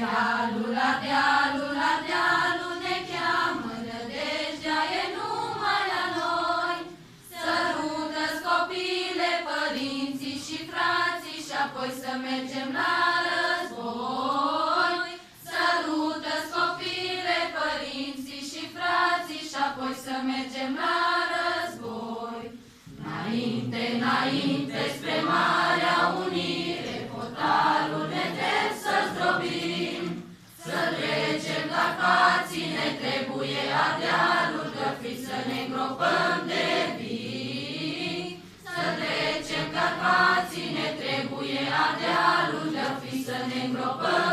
la dealul, la dealul ne cheamă, nădejdea e numai la noi. Sărută-ți copile, părinții și frații și apoi să mergem la război. Sărută-ți copile, părinții și frații și apoi să mergem la război. Înainte, înainte, spre Marea Unire, hotarul ne drept să zdrobim. Să trecem Carpații, ne trebuie adealul găfit să ne îngropăm de vii. Să trecem Carpații, ne trebuie adealul găfit să ne îngropăm